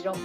don't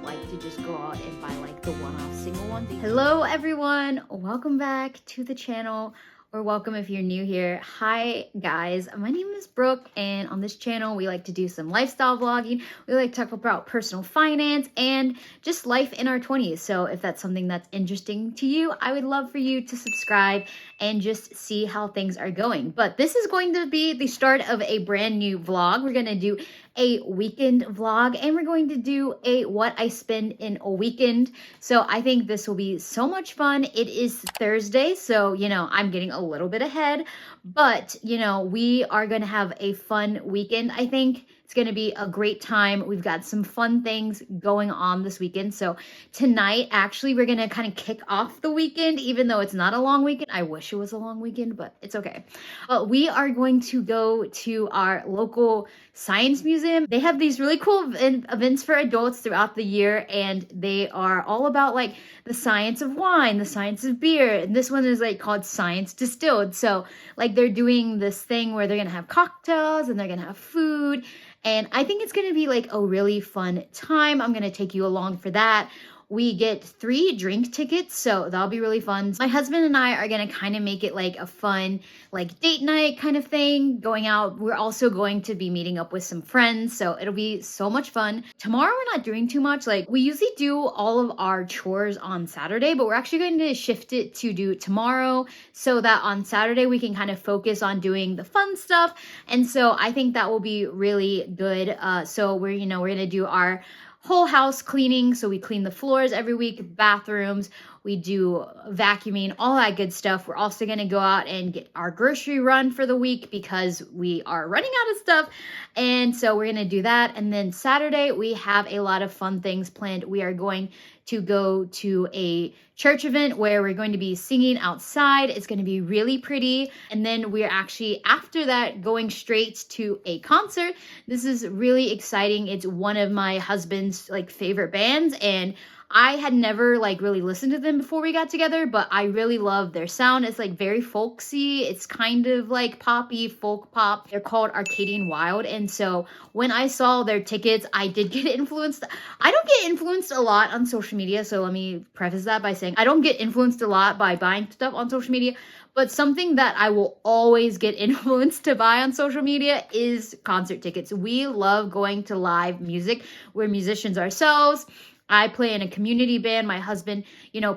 like to just go out and buy like the one-off single ones. Hello everyone, welcome back to the channel, or welcome if you're new here. Hi guys, my name is Brooke, and on this channel we like to do some lifestyle vlogging. We like to talk about personal finance and just life in our 20s. So if that's something that's interesting to you, I would love for you to subscribe and just see how things are going. But this is going to be the start of a brand new vlog. We're going to do a weekend vlog, and we're going to do a what I spend in a weekend. So I think this will be so much fun. It is Thursday, so I'm getting a little bit ahead, but we are going to have a fun weekend. I think it's going to be a great time. We've got some fun things going on this weekend. So tonight, actually, we're going to kind of kick off the weekend, even though it's not a long weekend. I wish it was a long weekend, but it's okay. But we are going to go to our local science museum. They have these really cool events for adults throughout the year, and they are all about like the science of wine, the science of beer, and this one is like called Science Distilled. So like they're doing this thing where they're gonna have cocktails and they're gonna have food, and I think it's gonna be like a really fun time. I'm gonna take you along for that. We get 3 drink tickets, so that'll be really fun. My husband and I are gonna kind of make it like a fun, like date night kind of thing, going out. We're also going to be meeting up with some friends, so it'll be so much fun. Tomorrow we're not doing too much. Like we usually do all of our chores on Saturday, but we're actually going to shift it to do tomorrow so that on Saturday we can kind of focus on doing the fun stuff. And so I think that will be really good. So we're gonna do our whole house cleaning. So we clean the floors every week, bathrooms, we do vacuuming, all that good stuff. We're also going to go out and get our grocery run for the week because we are running out of stuff. And so we're going to do that. And then Saturday, we have a lot of fun things planned. We are going to go to a church event where we're going to be singing outside. It's going to be really pretty. And then we're actually, after that, going straight to a concert. This is really exciting. It's one of my husband's like favorite bands, and I had never like really listened to them before we got together, but I really love their sound. It's like very folksy. It's kind of like poppy, folk pop. They're called Arcadian Wild. And so when I saw their tickets, I did get influenced. I don't get influenced a lot on social media. So let me preface that by saying I don't get influenced a lot by buying stuff on social media. But something that I will always get influenced to buy on social media is concert tickets. We love going to live music. We're musicians ourselves. I play in a community band. My husband,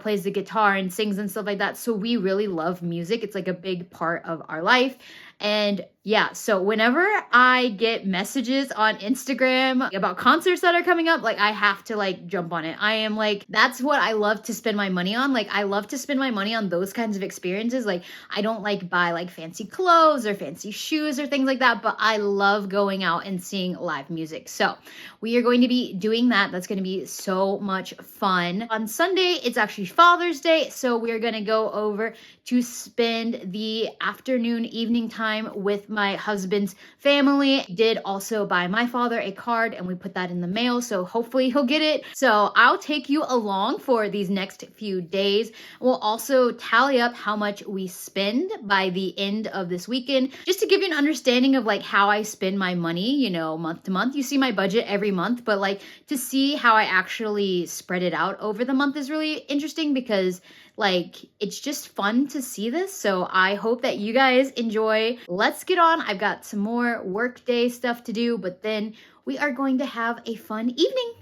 plays the guitar and sings and stuff like that. So we really love music. It's like a big part of our life. And yeah, so whenever I get messages on Instagram about concerts that are coming up, like I have to like jump on it. I am like, that's what I love to spend my money on. Like I love to spend my money on those kinds of experiences. Like I don't like buy like fancy clothes or fancy shoes or things like that, but I love going out and seeing live music. So we are going to be doing that. That's going to be so much fun. On Sunday, it's actually Father's Day. So we're going to go over to spend the afternoon, evening time with my husband's family. Did also buy my father a card, and we put that in the mail, so hopefully he'll get it. So I'll take you along for these next few days. We'll also tally up how much we spend by the end of this weekend, just to give you an understanding of like how I spend my money, month to month. You see my budget every month, but like to see how I actually spread it out over the month is really interesting, because like it's just fun to see this. So I hope that you guys enjoy. Let's get on. I've got some more workday stuff to do, but then we are going to have a fun evening.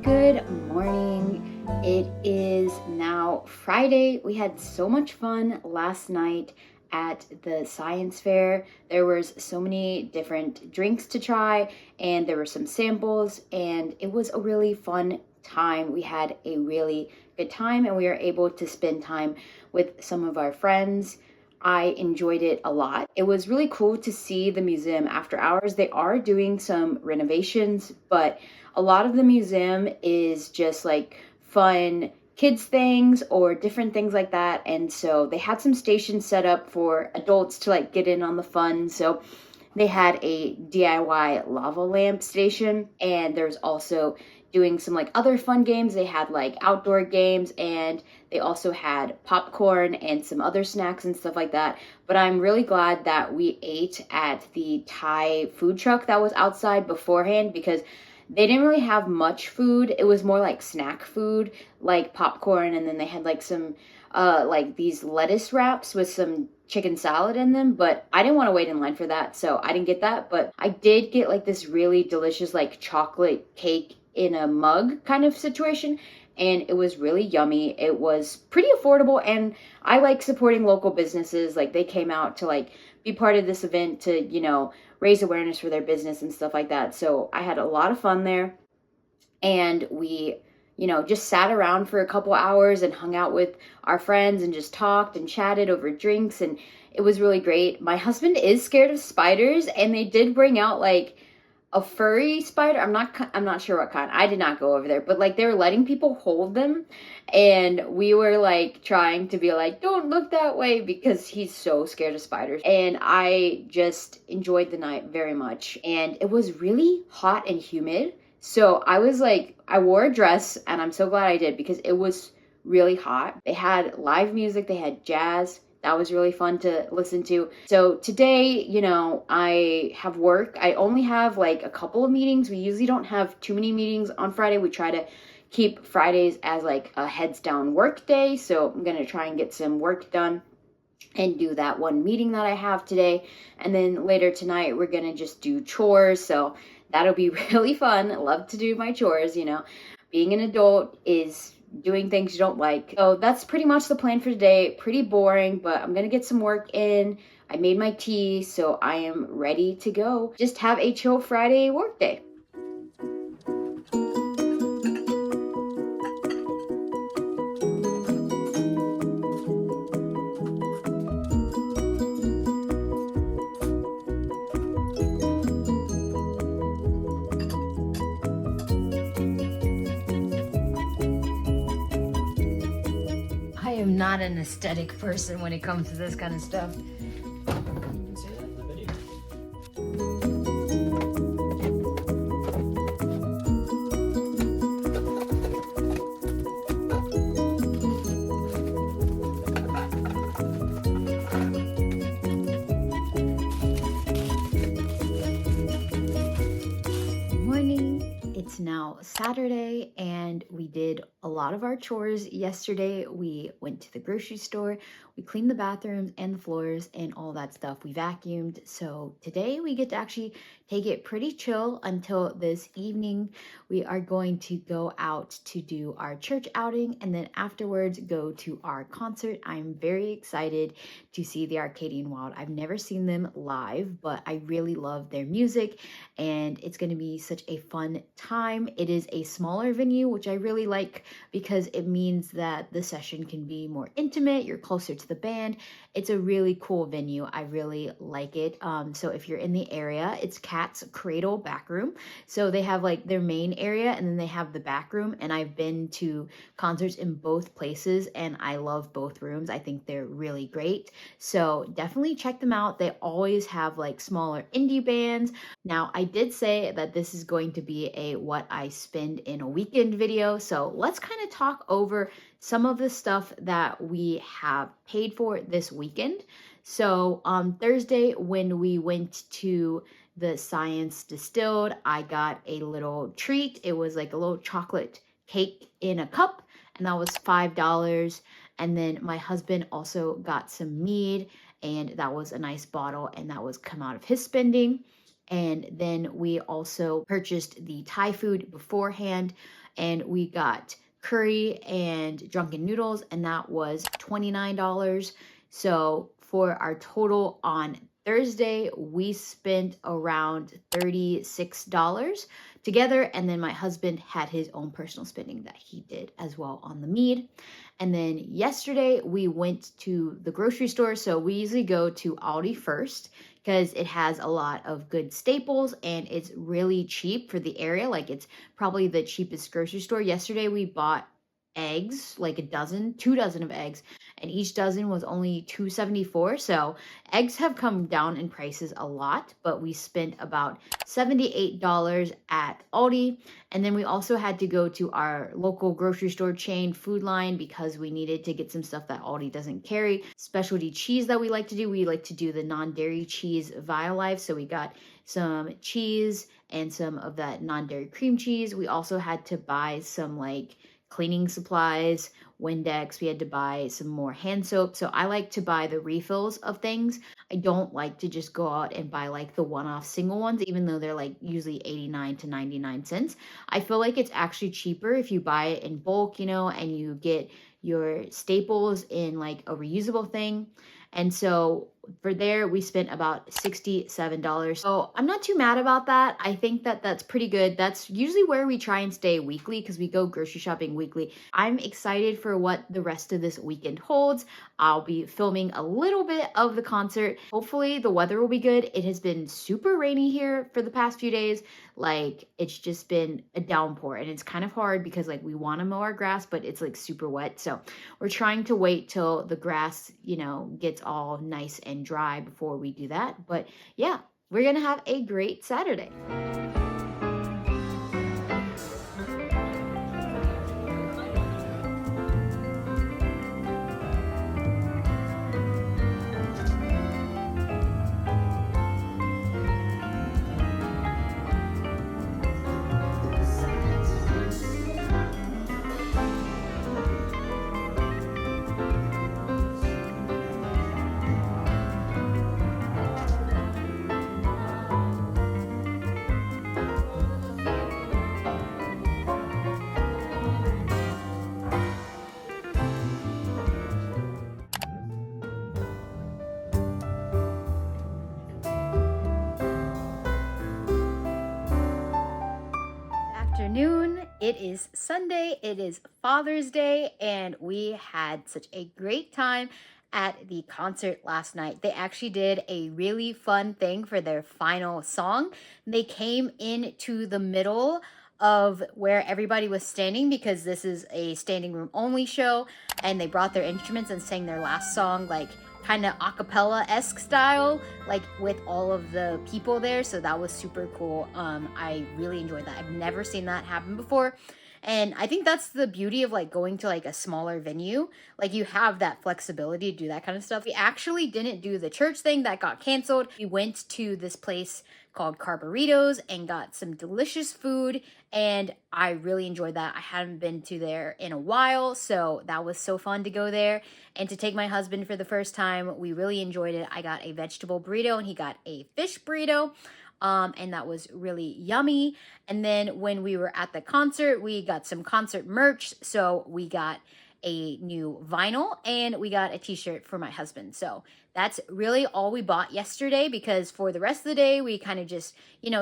Good morning. It is now Friday. We had so much fun last night at the science fair. There was so many different drinks to try, and there were some samples, and it was a really fun time. We had a really good time, and we were able to spend time with some of our friends. I enjoyed it a lot. It was really cool to see the museum after hours. They are doing some renovations, but a lot of the museum is just like fun kids things or different things like that. And so they had some stations set up for adults to like get in on the fun. So they had a DIY lava lamp station, and there's also doing some like other fun games. They had like outdoor games, and they also had popcorn and some other snacks and stuff like that. But I'm really glad that we ate at the Thai food truck that was outside beforehand, because they didn't really have much food. It was more like snack food, like popcorn, and then they had like some like these lettuce wraps with some chicken salad in them, but I didn't want to wait in line for that, so I didn't get that. But I did get like this really delicious like chocolate cake in a mug kind of situation, and it was really yummy. It was pretty affordable, and I like supporting local businesses. Like, they came out to like be part of this event to, you know, raise awareness for their business and stuff like that. So I had a lot of fun there, and we, you know, just sat around for a couple hours and hung out with our friends and just talked and chatted over drinks, and it was really great. My husband is scared of spiders, and they did bring out like a furry spider. I'm not sure what kind. I did not go over there, but like they were letting people hold them, and we were like trying to be like, don't look that way, because he's so scared of spiders. And I just enjoyed the night very much, and it was really hot and humid. So I was like, I wore a dress, and I'm so glad I did, because it was really hot. They had live music, they had jazz. That was really fun to listen to. So today, you know, I have work. I only have like a couple of meetings. We usually don't have too many meetings on Friday. We try to keep Fridays as like a heads down work day. So I'm going to try and get some work done and do that one meeting that I have today. And then later tonight, we're going to just do chores. So that'll be really fun. I love to do my chores, you know. Being an adult is doing things you don't like. So that's pretty much the plan for today. Pretty boring, but I'm gonna get some work in. I made my tea, so I am ready to go. Just have a chill Friday work day. I am not an aesthetic person when it comes to this kind of stuff. You can see that in the video. Morning. It's now Saturday, and we did a lot of our chores yesterday. We went to the grocery store, we cleaned the bathrooms and the floors and all that stuff. We vacuumed. So today we get to actually take it pretty chill until this evening. We are going to go out to do our church outing, and then afterwards go to our concert. I'm very excited to see the Arcadian Wild. I've never seen them live, but I really love their music, and it's going to be such a fun time. It is a smaller venue, which I really like, because it means that the session can be more intimate. You're closer to the band. It's a really cool venue. I really like it. So if you're in the area, it's Cat's Cradle Backroom. So they have like their main area, and then they have the back room. And I've been to concerts in both places, and I love both rooms. I think they're really great. So definitely check them out. They always have like smaller indie bands. Now, I did say that this is going to be a what I spend in a weekend video. So let's kind of talk over some of the stuff that we have paid for this weekend. So on Thursday, when we went to the Science Distilled, I got a little treat. It was like a little chocolate cake in a cup, and that was $5. And then my husband also got some mead, and that was a nice bottle, and that was come out of his spending. And then we also purchased the Thai food beforehand, and we got curry and drunken noodles, and that was $29. So for our total on Thursday, we spent around $36 together, and then my husband had his own personal spending that he did as well on the mead. And then yesterday we went to the grocery store. So we usually go to Aldi first because it has a lot of good staples and it's really cheap for the area. Like it's probably the cheapest grocery store. Yesterday we bought eggs, like a dozen, 2 dozen of eggs, and each dozen was only $2.74. So eggs have come down in prices a lot, but we spent about $78 at Aldi. And then we also had to go to our local grocery store chain Food Line because we needed to get some stuff that Aldi doesn't carry. Specialty cheese that we like to do. We like to do the non-dairy cheese Violife. So we got some cheese and some of that non-dairy cream cheese. We also had to buy some like cleaning supplies, Windex. We had to buy some more hand soap. So I like to buy the refills of things. I don't like to just go out and buy like the one-off single ones, even though they're like usually 89 to 99 cents. I feel like it's actually cheaper if you buy it in bulk, and you get your staples in like a reusable thing. And so for there, we spent about $67. So I'm not too mad about that. I think that that's pretty good. That's usually where we try and stay weekly because we go grocery shopping weekly. I'm excited for what the rest of this weekend holds. I'll be filming a little bit of the concert. Hopefully the weather will be good. It has been super rainy here for the past few days. Like it's just been a downpour and it's kind of hard because like we want to mow our grass, but it's like super wet. So we're trying to wait till the grass, gets all nice and dry before we do that. But yeah, we're gonna have a great Saturday. Afternoon. It is Sunday. It is Father's Day, and we had such a great time at the concert last night. They actually did a really fun thing for their final song. They came into the middle of where everybody was standing because this is a standing room only show, and they brought their instruments and sang their last song like kind of a cappella-esque style, like with all of the people there. So that was super cool. I really enjoyed that. I've never seen that happen before. And I think that's the beauty of like going to like a smaller venue. Like you have that flexibility to do that kind of stuff. We actually didn't do the church thing that got canceled. We went to this place called Carburritos and got some delicious food, and I really enjoyed that. I hadn't been to there in a while, so that was so fun to go there and to take my husband for the first time. We really enjoyed it. I got a vegetable burrito and he got a fish burrito. And that was really yummy. And then when we were at the concert, we got some concert merch. So we got a new vinyl and we got a t-shirt for my husband. So that's really all we bought yesterday, because for the rest of the day, we kind of just,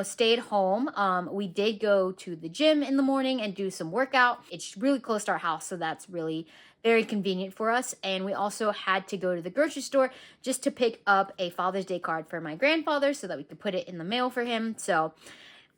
stayed home. We did go to the gym in the morning and do some workout. It's really close to our house, so that's really very convenient for us. And we also had to go to the grocery store just to pick up a Father's Day card for my grandfather so that we could put it in the mail for him. So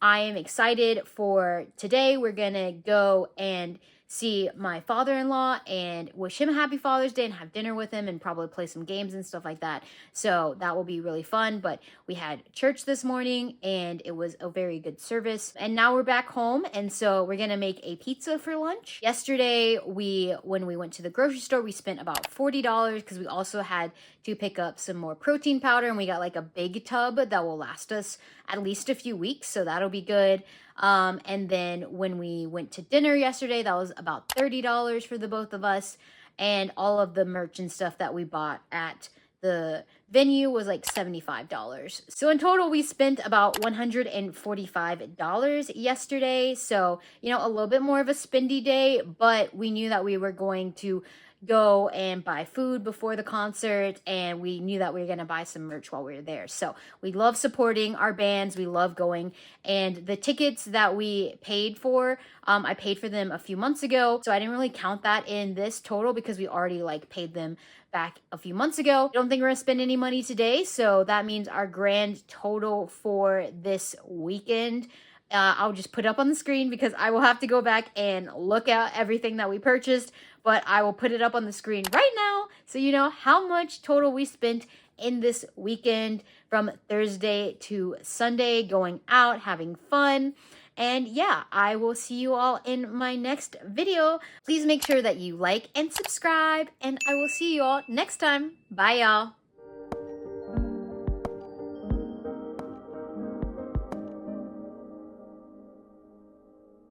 I am excited for today. We're gonna go and see my father-in-law and wish him a happy Father's Day and have dinner with him and probably play some games and stuff like that. So that will be really fun. But we had church this morning and it was a very good service. And now we're back home, and so we're gonna make a pizza for lunch. Yesterday, when we went to the grocery store, we spent about $40 because we also had to pick up some more protein powder, and we got like a big tub that will last us at least a few weeks, so that'll be good. And then when we went to dinner yesterday, that was about $30 for the both of us, and all of the merch and stuff that we bought at the venue was like $75. So in total, we spent about $145 yesterday. So, you know, a little bit more of a spendy day, but we knew that we were going to go and buy food before the concert, and we knew that we were going to buy some merch while we were there. So we love supporting our bands. We love going, and the tickets that we paid for, I paid for them a few months ago, so I didn't really count that in this total because we already like paid them back a few months ago. I don't think we're gonna spend any money today, so that means our grand total for this weekend, I'll just put up on the screen because I will have to go back and look at everything that we purchased, but I will put it up on the screen right now so you know how much total we spent in this weekend from Thursday to Sunday, going out, having fun. And yeah, I will see you all in my next video. Please make sure that you like and subscribe, and I will see you all next time. Bye, y'all.